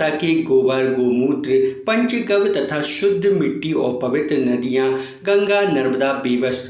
माता के गोबर, गोमूत्र, पंचगव्य तथा शुद्ध मिट्टी और पवित्र नदियां गंगा, नर्मदा, बेबस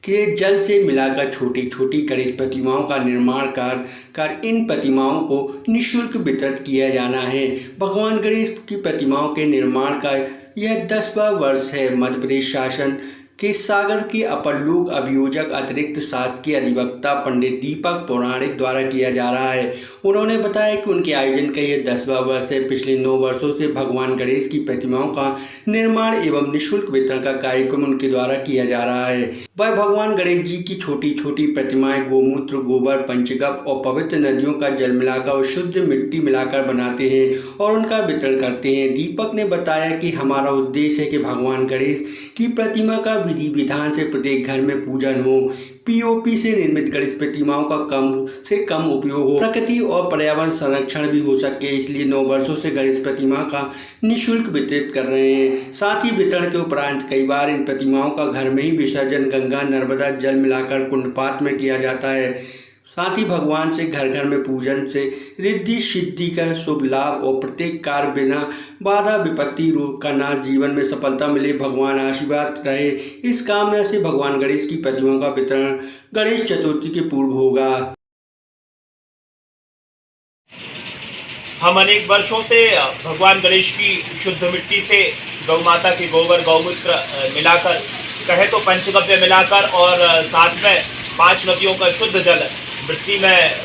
के जल से मिलाकर छोटी छोटी गणेश प्रतिमाओं का निर्माण कर इन प्रतिमाओं को निःशुल्क वितरित किया जाना है। भगवान गणेश की प्रतिमाओं के निर्माण का यह 10वां वर्ष है। मध्य प्रदेश शासन के सागर के अपर लोक अभियोजक अतिरिक्त शासकीय अधिवक्ता पंडित दीपक पौराणिक द्वारा किया जा रहा है। उन्होंने बताया कि उनके आयोजन का यह 10वां वर्ष है। पिछले 9 वर्षों से भगवान गणेश की प्रतिमाओं का निर्माण एवं निःशुल्क वितरण का कार्यक्रम उनके द्वारा किया जा रहा है। वह भगवान गणेश जी की छोटी छोटी प्रतिमाएं गोमूत्र, गोबर, पंचगव्य और पवित्र नदियों का जल मिलाकर और शुद्ध मिट्टी मिलाकर बनाते हैं और उनका वितरण करते हैं। दीपक ने बताया कि हमारा उद्देश्य है कि भगवान गणेश की प्रतिमा का विधि विधान से प्रत्येक घर में पूजन हो, पीओपी से निर्मित गणेश प्रतिमाओं का कम से कम उपयोग हो, प्रकृति और पर्यावरण संरक्षण भी हो सके। इसलिए 9 वर्षों से गणेश प्रतिमा का निःशुल्क वितरित कर रहे हैं। साथ ही वितरण के उपरांत कई बार इन प्रतिमाओं का घर में ही विसर्जन गंगा, नर्मदा जल मिलाकर कुंडपात में किया जाता है। साथ ही भगवान से घर घर में पूजन से रिद्धि सिद्धि का शुभ लाभ और प्रत्येक कार्य बिना बाधा विपत्ति का नाश, जीवन में सफलता मिले, भगवान आशीर्वाद रहे, इस कामना से भगवान गणेश की प्रतिमाओं का वितरण गणेश चतुर्थी के पूर्व होगा। हम अनेक वर्षों से भगवान गणेश की शुद्ध मिट्टी से गौ माता के गोबर, गौमूत्र मिलाकर, कहे तो पंचगव्य मिलाकर और साथ में 5 नदियों का शुद्ध जल मिट्टी में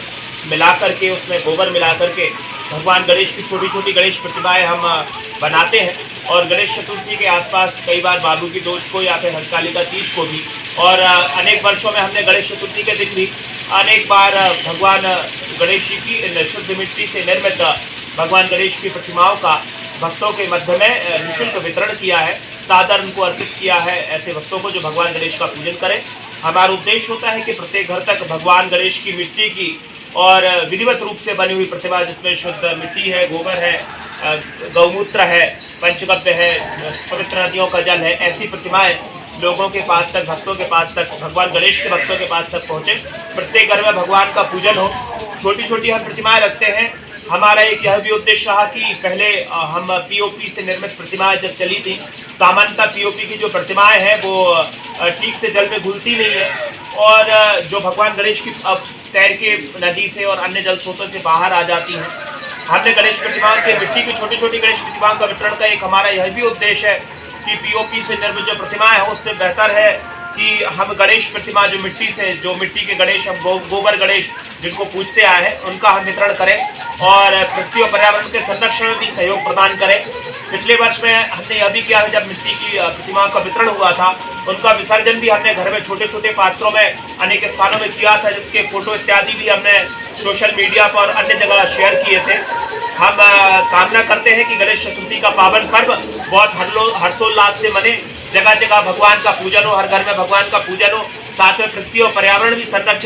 मिला करके, उसमें गोबर मिला करके भगवान गणेश की छोटी छोटी गणेश प्रतिमाएं हम बनाते हैं। और गणेश चतुर्थी के आसपास कई बार बाबू की दोज को या फिर हरतालिका तीज को भी, और अनेक वर्षों में हमने गणेश चतुर्थी के दिन भी अनेक बार भगवान गणेश जी की शुद्ध मिट्टी से निर्मित भगवान गणेश की प्रतिमाओं का भक्तों के मध्य में निःशुल्क वितरण किया है, सादर उनको अर्पित किया है ऐसे भक्तों को जो भगवान गणेश का पूजन करें। हमारा उद्देश्य होता है कि प्रत्येक घर तक भगवान गणेश की मिट्टी की और विधिवत रूप से बनी हुई प्रतिमा, जिसमें शुद्ध मिट्टी है, गोबर है, गौमूत्र है, पंचगव्य है, पवित्र नदियों का जल है, ऐसी प्रतिमाएं लोगों के पास तक, भक्तों के पास तक, भगवान गणेश के भक्तों के पास तक पहुँचे। प्रत्येक घर में भगवान का पूजन हो। छोटी छोटी हम प्रतिमाएं रखते हैं। हमारा एक यह भी उद्देश्य रहा कि पहले हम पीओपी से निर्मित प्रतिमाएं जब चली थी, सामान्यतः पीओपी की जो प्रतिमाएं हैं वो ठीक से जल में घुलती नहीं है, और जो भगवान गणेश की अब तैर के नदी से और अन्य जल स्रोतों से बाहर आ जाती हैं। हमने गणेश प्रतिमाओं के मिट्टी की छोटी छोटी गणेश प्रतिमाओं का वितरण का एक हमारा यह भी उद्देश्य है कि पीओपी से निर्मित जो प्रतिमाएं हैं उससे बेहतर है कि हम गणेश प्रतिमा जो मिट्टी के गणेश, हम गोबर गणेश जिनको पूजते आए हैं, उनका हम वितरण करें और पृथ्वी और पर्यावरण के संरक्षण में भी सहयोग प्रदान करें। पिछले वर्ष में हमने यह भी किया है, जब मिट्टी की प्रतिमा का वितरण हुआ था, उनका विसर्जन भी हमने घर में छोटे छोटे पात्रों में अनेक स्थानों में किया था, जिसके फोटो इत्यादि भी हमने सोशल मीडिया पर अन्य जगह शेयर किए थे। हम कामना करते हैं कि गणेश चतुर्थी का पावन पर्व बहुत हर्षोल्लास से मने, जगह जगह भगवान का पूजन हो, हर घर में भगवान का पूजन हो, साथ में पृथ्वी और पर्यावरण भी संरक्षित